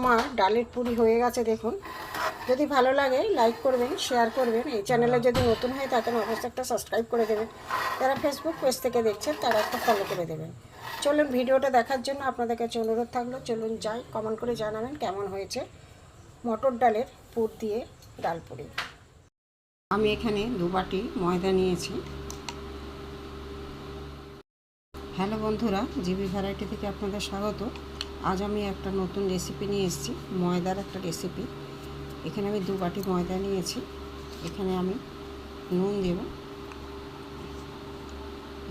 আমার ডালের পুরি হয়ে গেছে দেখুন। যদি ভালো লাগে লাইক করবেন, শেয়ার করবেন। এই চ্যানেলে যদি নতুন হয়ে থাকেন অবশ্যই একটা সাবস্ক্রাইব করে দেবেন। যারা ফেসবুক পেজ থেকে দেখছেন তারা একটা ফলো করে দেবেন। চলুন ভিডিওটা দেখার জন্য আপনাদের কাছে অনুরোধ থাকলো, চলুন যাই, কমেন্ট করে জানাবেন কেমন হয়েছে মটর ডালের পুর দিয়ে ডাল পুরি। আমি এখানে 2 বাটি ময়দা নিয়েছি। হ্যালো বন্ধুরা, জিবি ভ্যারাইটি থেকে আপনাদের স্বাগত। আজ আমি একটা নতুন রেসিপি নিয়ে এসেছি, ময়দার একটা রেসিপি। এখানে আমি 2 বাটি ময়দা নিয়েছি। এখানে আমি নুন দেব,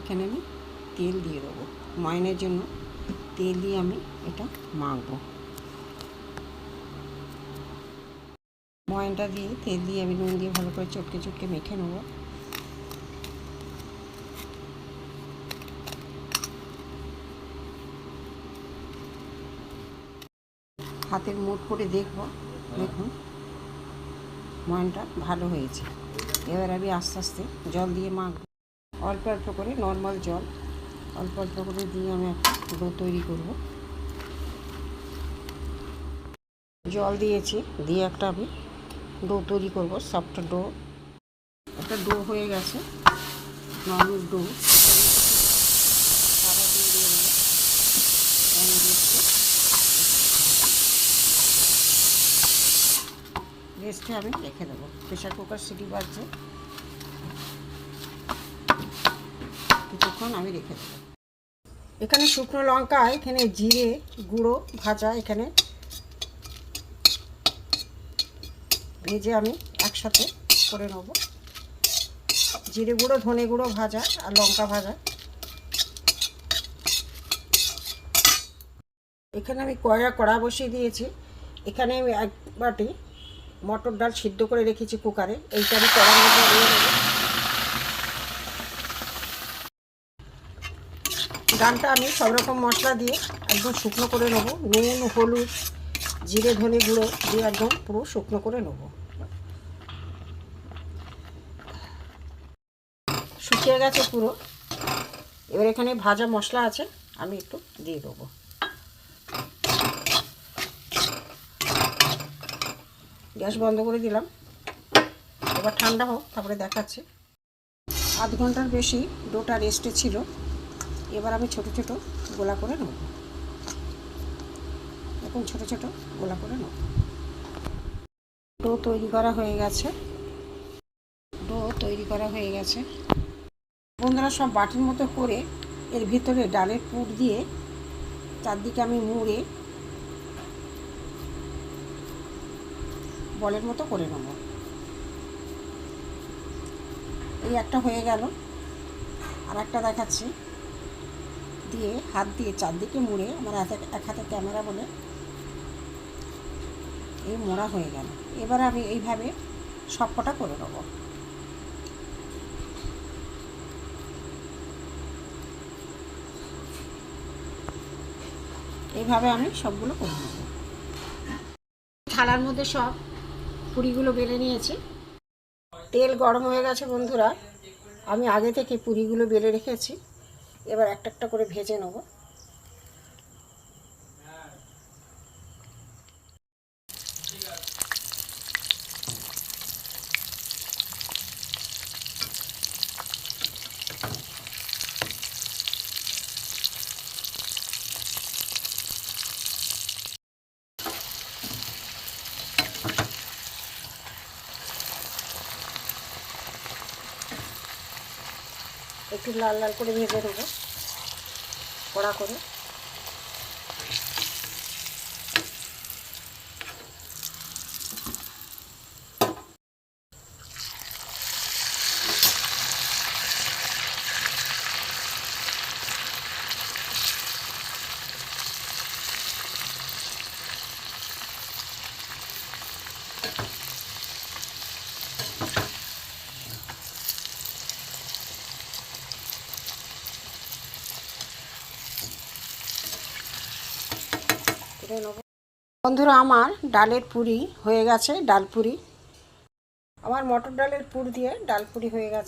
এখানে আমি তেল দিয়ে দেবো। ময়নের জন্য তেল দিয়ে আমি এটা মাখবো। ময়নটা দিয়ে তেল দিয়ে আমি নুন দিয়ে ভালো করে চটকে চটকে মেখে নেবো। হাতের মুঠ করে দেখবো, দেখুন ময়নটা ভালো হয়েছে। এবার আমি আস্তে আস্তে জল দিয়ে মাখবো। অল্প অল্প করে নর্মাল জল অল্প অল্প করে দিয়ে আমি একটা ডো তৈরি করব। জল দিয়েছি, দিয়ে একটা আমি ডো তৈরি করব, সফট ডো। একটা ডো হয়ে গেছে, নর্মাল ডো। সাদা তেল দিয়ে দেবো, রেস্টে আমি রেখে দেবো। প্রেশার কুকার সিটি বাজছে, কিছুক্ষণ আমি রেখে দেবো। এখানে শুকনো লঙ্কা, এখানে জিরে গুঁড়ো ভাজা, এখানে ভেজে আমি একসাথে করে নেব। জিরে গুঁড়ো, ধনে গুঁড়ো ভাজা আর লঙ্কা ভাজা। এখানে আমি কড়া বসিয়ে দিয়েছি। এখানে আমি 1 বাটি মটর ডাল সিদ্ধ করে রেখেছি কুকারে, এইটা আমি কড়ার মধ্যে দিয়ে দেবো। ডালটা আমি সব রকম মশলা দিয়ে একদম শুকনো করে নেব। নুন, হলুদ, জিরে, ধনে গুঁড়ো দিয়ে একদম পুরো শুকনো করে নেব। শুকিয়ে গেছে পুরো। এবার এখানে ভাজা মশলা আছে, আমি একটু দিয়ে দেবো। গ্যাস বন্ধ করে দিলাম। এবার ঠান্ডা হোক, তারপরে দেখাচ্ছি। 1/2 ঘন্টার বেশি ডোটা রেস্টে ছিল। এবার আমি ছোট ছোট গোলা করে নেব। এখন ছোট ছোট গোলা করে নেব। ডো তৈরি করা হয়ে গেছে, বন্ধুরা সব বাটির মতো করে এর ভিতরে ডালের পুর দিয়ে চারদিকে আমি মুড়ে বলের মতো করে নেব। এই একটা হয়ে গেল, আর একটা দেখাচ্ছি। দিয়ে হাত দিয়ে চারদিকে মুড়ে, আমার এক হাতে ক্যামেরা বলে এই মোড়া হয়ে গেল। এবার আমি এইভাবে সবকটা করে নেব। এইভাবে আমি সবগুলো করে নেব। থালার মধ্যে সব পুরিগুলো বেলে নিয়েছি। তেল গরম হয়ে গেছে বন্ধুরা, আমি আগে থেকে পুরিগুলো বেলে রেখেছি। এবার একটা একটা করে ভেজে নেব। একটু লাল লাল করে ভেজে নেব, কড়া করে। বন্ধুরা আমার ডালের পুরি হয়ে গেছে, ডাল পুরি। আমার মটর ডালের পুর দিয়ে ডাল পুরি হয়ে গেছে।